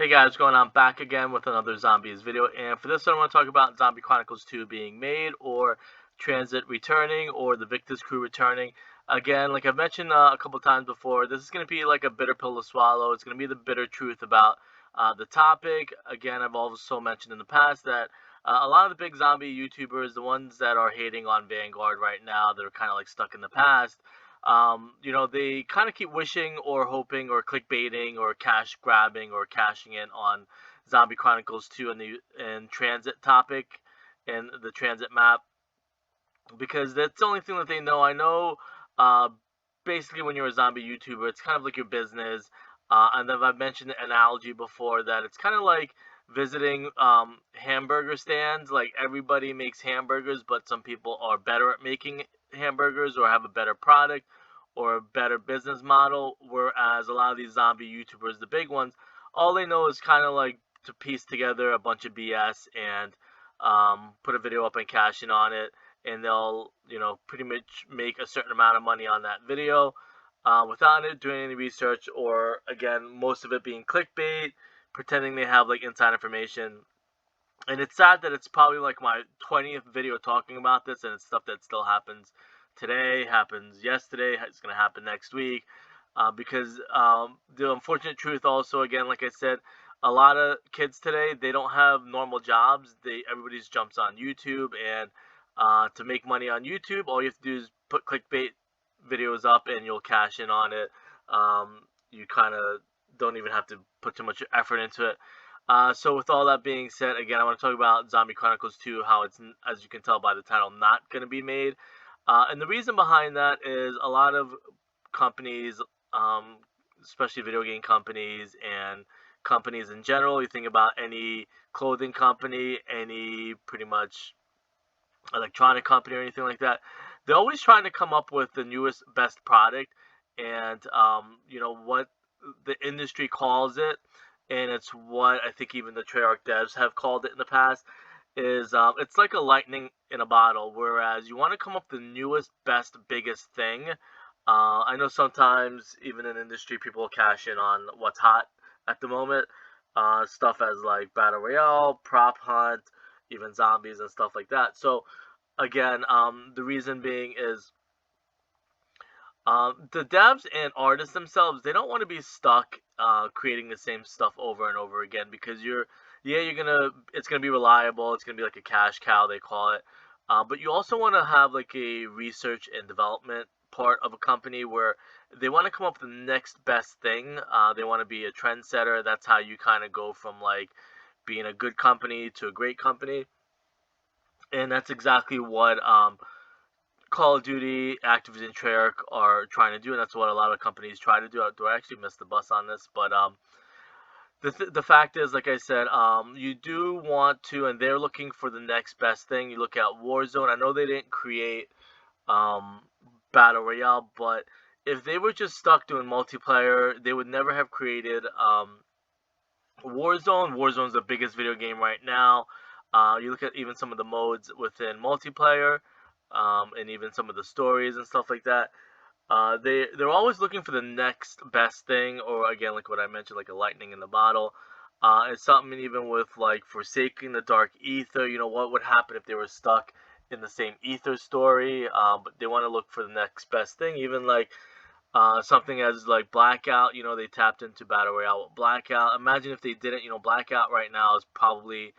Hey guys, what's going on? Back again with another Zombies video, and for this one I want to talk about Zombie Chronicles 2 being made, or Transit returning, or the Victor's crew returning. Again, like I've mentioned a couple times before, this is going to be like a bitter pill to swallow. It's going to be the bitter truth about the topic. Again, I've also mentioned in the past that a lot of the big zombie YouTubers, the ones that are hating on Vanguard right now, that are kind of like stuck in the past, they kind of keep wishing or hoping or clickbaiting or cash grabbing or cashing in on Zombie Chronicles 2 and transit topic and the transit map, because that's the only thing that they know. I know, uh, basically, when you're a zombie YouTuber, it's kind of like your business. And then I've mentioned the analogy before that it's kind of like visiting hamburger stands. Like everybody makes hamburgers, but some people are better at making hamburgers or have a better product or a better business model. Whereas a lot of these zombie YouTubers, the big ones, all they know is kind of like to piece together a bunch of BS and put a video up and cash in on it, and they'll pretty much make a certain amount of money on that video without it doing any research, or again, most of it being clickbait, pretending they have like inside information. And it's sad that it's probably like my 20th video talking about this, and it's stuff that still happens today, happens yesterday, it's going to happen next week. Because the unfortunate truth also, again, like I said, a lot of kids today, they don't have normal jobs. Everybody just jumps on YouTube, and to make money on YouTube, all you have to do is put clickbait videos up and you'll cash in on it. You kind of don't even have to put too much effort into it. So with all that being said, again, I want to talk about Zombie Chronicles 2, how it's, as you can tell by the title, not going to be made. And the reason behind that is a lot of companies, especially video game companies and companies in general. You think about any clothing company, any pretty much electronic company or anything like that, they're always trying to come up with the newest, best product, and what the industry calls it, and it's what I think even the Treyarch devs have called it in the past. Is it's like a lightning in a bottle. Whereas you want to come up with the newest, best, biggest thing. I know sometimes even in industry people cash in on what's hot at the moment. Stuff as like battle royale, prop hunt, even zombies and stuff like that. So again, the reason being is the devs and artists themselves, they don't want to be stuck creating the same stuff over and over again, because it's gonna be reliable, it's gonna be like a cash cow, they call it. But you also want to have like a research and development part of a company where they want to come up with the next best thing. They want to be a trendsetter. That's how you kind of go from like being a good company to a great company. And that's exactly what Call of Duty, Activision, Treyarch are trying to do, and that's what a lot of companies try to do. Do I actually missed the bus on this? But the fact is, like I said, you do want to, and they're looking for the next best thing. You look at Warzone. I know they didn't create um, Battle Royale, but if they were just stuck doing multiplayer, they would never have created Warzone. Warzone's the biggest video game right now. You look at even some of the modes within multiplayer, and even some of the stories and stuff like that. They're always looking for the next best thing, or again, like what I mentioned, like a lightning in the bottle. It's something even with like Forsaking the Dark Ether. What would happen if they were stuck in the same Ether story? But they want to look for the next best thing. Even like something as like Blackout. They tapped into Battle Royale with Blackout. Imagine if they didn't. Blackout right now is probably,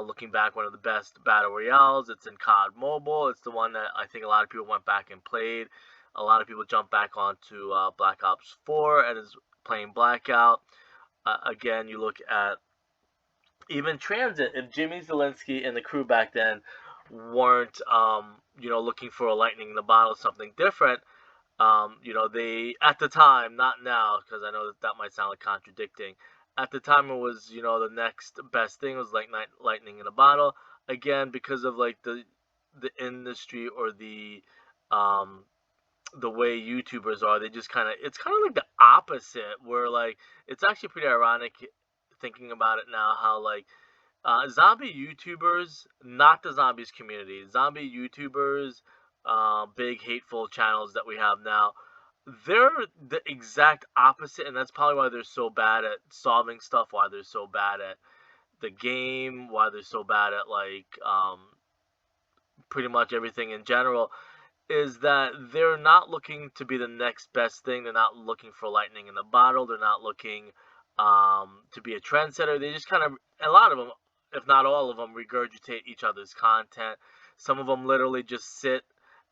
looking back, one of the best Battle Royales. It's in COD Mobile. It's the one that I think a lot of people went back and played. A lot of people jumped back onto Black Ops 4 and is playing Blackout. Again, you look at even Transit. If Jimmy Zelensky and the crew back then weren't, looking for a lightning in the bottle, something different, they, at the time, not now, because I know that might sound like contradicting. At the time, it was, the next best thing was like lightning in a bottle. Again, because of like the industry, or the way YouTubers are, they just it's kind of like the opposite, where like it's actually pretty ironic thinking about it now, how like zombie YouTubers, not the zombies community, zombie YouTubers, big hateful channels that we have now, they're the exact opposite, and that's probably why they're so bad at solving stuff, why they're so bad at the game, why they're so bad at like pretty much everything in general, is that they're not looking to be the next best thing. They're not looking for lightning in the bottle. They're not looking to be a trendsetter. They just kind of, a lot of them, if not all of them, regurgitate each other's content. Some of them literally just sit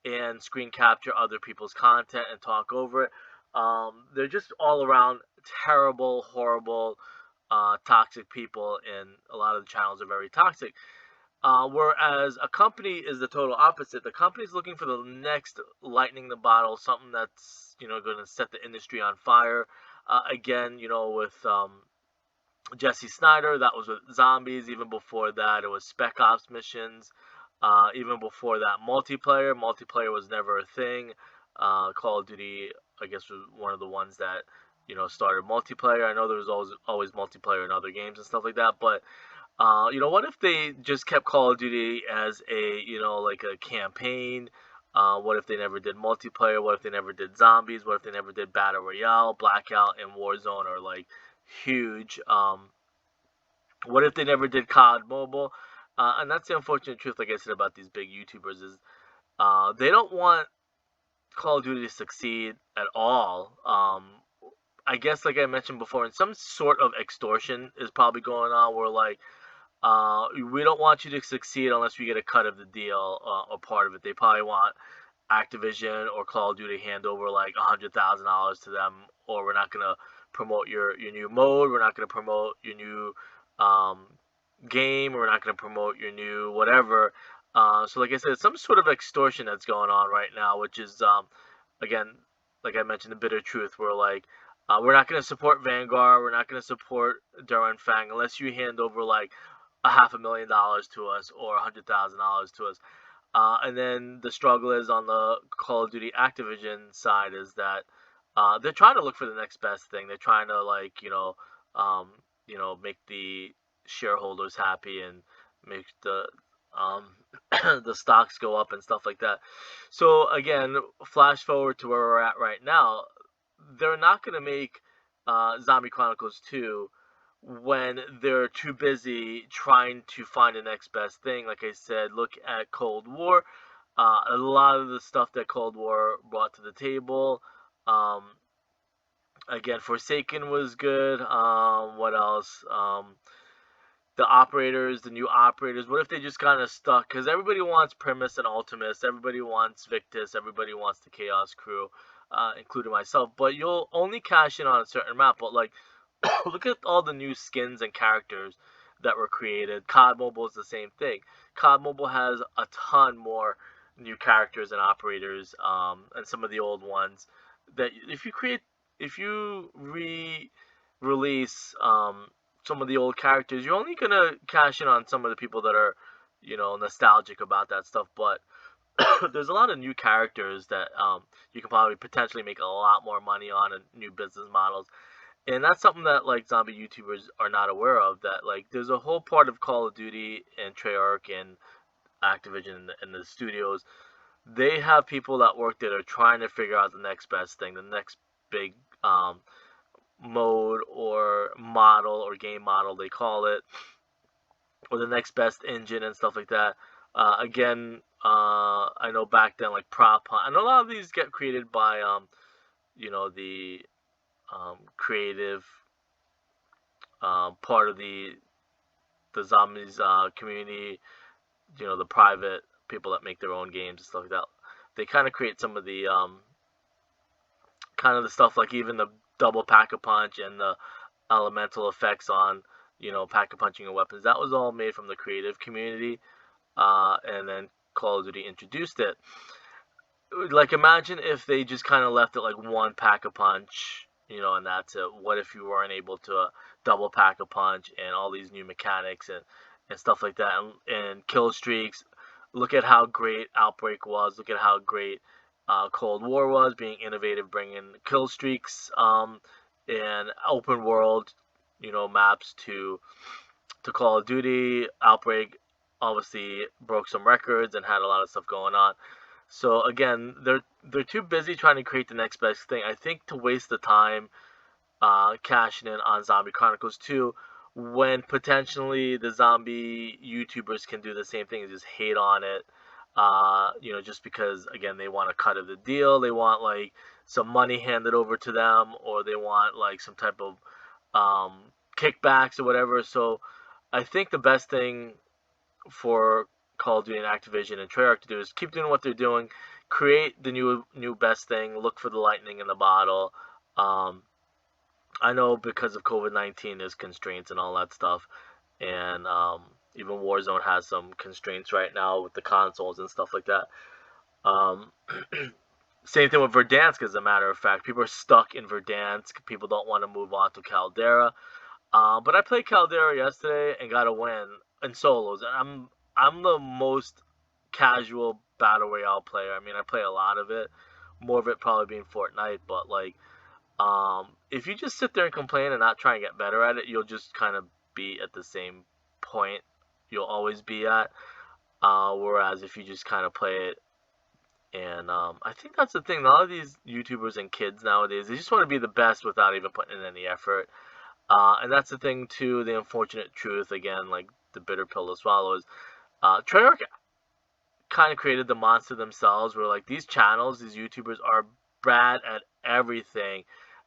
and screen capture other people's content and talk over it. They're just all around terrible, horrible, toxic people, and a lot of the channels are very toxic. Whereas a company is the total opposite. The company's looking for the next lightning in the bottle, something that's going to set the industry on fire. Again, with Jesse Snyder, that was with Zombies. Even before that, it was Spec Ops missions. Even before that, multiplayer. Multiplayer was never a thing. Call of Duty, I guess, was one of the ones that started multiplayer. I know there was always multiplayer in other games and stuff like that, but what if they just kept Call of Duty as a, like a campaign? What if they never did multiplayer? What if they never did zombies? What if they never did Battle Royale? Blackout and Warzone are like huge. What if they never did COD Mobile? And that's the unfortunate truth, like I said, about these big YouTubers is they don't want Call of Duty to succeed at all. I guess, like I mentioned before, and some sort of extortion is probably going on where, like, we don't want you to succeed unless we get a cut of the deal or part of it. They probably want Activision or Call of Duty hand over like $100,000 to them, or we're not gonna promote your new mode. We're not gonna promote your new game. We're not gonna promote your new whatever. So, like I said, some sort of extortion that's going on right now, which is again, like I mentioned, the bitter truth. We're like, we're not going to support Vanguard. We're not going to support Duran Fang unless you hand over like $500,000 to us or $100,000 to us. And then the struggle is on the Call of Duty Activision side is that they're trying to look for the next best thing. They're trying to like make the shareholders happy and make the the stocks go up and stuff like that. So again, flash forward to where we're at right now. They're not going to make Zombie Chronicles 2 when they're too busy trying to find the next best thing. Like I said, look at Cold War. A lot of the stuff that Cold War brought to the table. Again, Forsaken was good. What else? The new operators, what if they just kind of stuck? Because everybody wants Primus and Ultimus, everybody wants Victus, everybody wants the Chaos Crew, including myself, but you'll only cash in on a certain map. But like, look at all the new skins and characters that were created. COD Mobile is the same thing. COD Mobile has a ton more new characters and operators, and some of the old ones that if you re-release some of the old characters, you're only gonna cash in on some of the people that are, nostalgic about that stuff. But there's a lot of new characters that you can probably potentially make a lot more money on, and new business models. And that's something that like zombie YouTubers are not aware of. That like there's a whole part of Call of Duty and Treyarch and Activision and the studios. They have people that work there that are trying to figure out the next best thing, the next big mode or model or game model they call it, or the next best engine and stuff like that. Again, I know back then like Prop Hunt, and a lot of these get created by the creative part of the zombies community, the private people that make their own games and stuff like that. They kind of create some of the kind of the stuff like even the double pack-a-punch and the elemental effects on pack-a-punching your weapons. That was all made from the creative community, and then Call of Duty introduced it. Like, imagine if they just kind of left it like one pack-a-punch, and that's it. What if you weren't able to double pack-a-punch and all these new mechanics and stuff like that, and kill streaks. Look at how great Outbreak was. Look at how great Cold War was, being innovative, bringing kill streaks and open world, maps to Call of Duty. Outbreak obviously broke some records and had a lot of stuff going on. So again, they're too busy trying to create the next best thing. I think to waste the time cashing in on Zombie Chronicles 2 when potentially the zombie YouTubers can do the same thing and just hate on it. Just because again they want a cut of the deal, they want like some money handed over to them, or they want like some type of um, kickbacks or whatever. So I think the best thing for Call of Duty and Activision and Treyarch to do is keep doing what they're doing, create the new best thing, look for the lightning in the bottle. Um, I know because of COVID-19, there's constraints and all that stuff, and even Warzone has some constraints right now with the consoles and stuff like that. Um, Same thing with Verdansk, as a matter of fact. People are stuck in Verdansk. People don't want to move on to Caldera. But I played Caldera yesterday and got a win in solos. And I'm the most casual battle royale player. I mean, I play a lot of it. More of it probably being Fortnite, but like if you just sit there and complain and not try and get better at it, you'll just kind of be at the same point you'll always be at. Whereas if you just kind of play it, and I think that's the thing. A lot of these YouTubers and kids nowadays, they just want to be the best without even putting in any effort. And that's the thing too. The unfortunate truth, again, like the bitter pill to swallow, is Treyarch kind of created the monster themselves. Where like these channels, these YouTubers are bad at everything,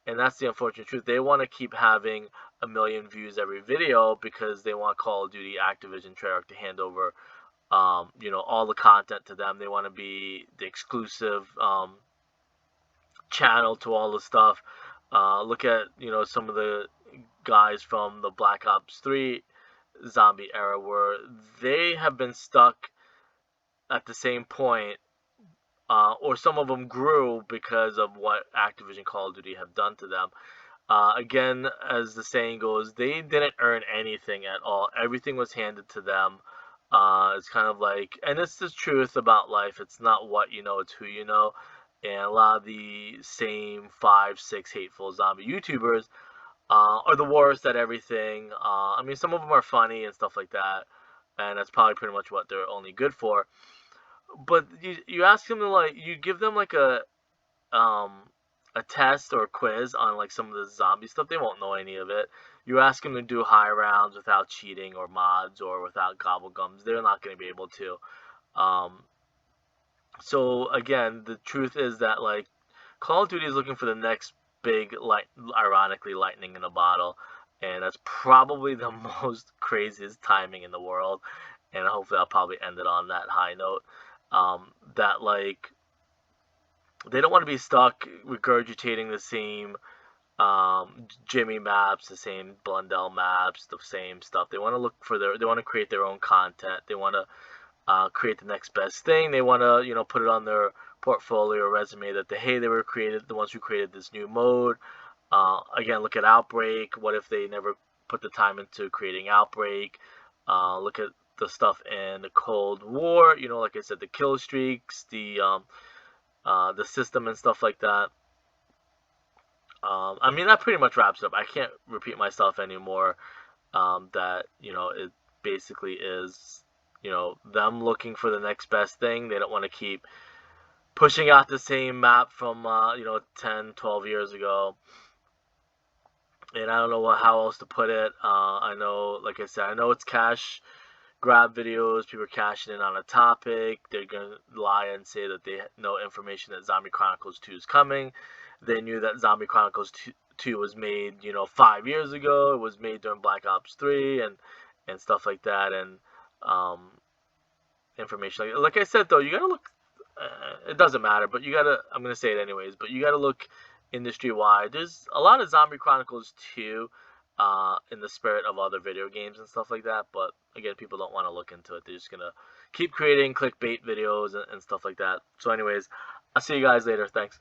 and that's the unfortunate truth. They want to keep having a million views every video because they want Call of Duty, Activision, Treyarch to hand over, all the content to them. They want to be the exclusive channel to all the stuff. Look at some of the guys from the Black Ops 3 zombie era where they have been stuck at the same point, or some of them grew because of what Activision Call of Duty have done to them. Again, as the saying goes, they didn't earn anything at all. Everything was handed to them. It's kind of like, and it's the truth about life. It's not what you know, it's who you know. And a lot of the same 5, 6 hateful zombie YouTubers are the worst at everything. I mean, some of them are funny and stuff like that, and that's probably pretty much what they're only good for. But you ask them to like, you give them like um a test or a quiz on like some of the zombie stuff, they won't know any of it. You ask them to do high rounds without cheating or mods or without gobblegums, they're not going to be able to. Um, so again, the truth is that like Call of Duty is looking for the next big, like ironically, lightning in a bottle, and that's probably the most craziest timing in the world. And hopefully, I'll probably end it on that high note. That like they don't want to be stuck regurgitating the same Jimmy maps, the same Blundell maps, the same stuff. They want to look for they want to create their own content. They want to create the next best thing. They want to, put it on their portfolio or resume that they were created, the ones who created this new mode. Again, look at Outbreak. What if they never put the time into creating Outbreak? Look at the stuff in the Cold War. Like I said, the kill streaks, the system and stuff like that. I mean, that pretty much wraps it up. I can't repeat myself anymore. That it basically is them looking for the next best thing. They don't want to keep pushing out the same map from 10, 12 years ago. And I don't know how else to put it. I know, like I said, I know it's cash grab videos. People are cashing in on a topic. They're going to lie and say that they know information that Zombie Chronicles 2 is coming. They knew that Zombie Chronicles 2 was made, 5 years ago. It was made during Black Ops 3 and stuff like that. And information like I said, though, you got to look. It doesn't matter, but you got to. I'm going to say it anyways. But you got to look industry wide. There's a lot of Zombie Chronicles 2 in the spirit of other video games and stuff like that. But again, people don't want to look into it. They're just going to keep creating clickbait videos and stuff like that. So anyways, I'll see you guys later. Thanks.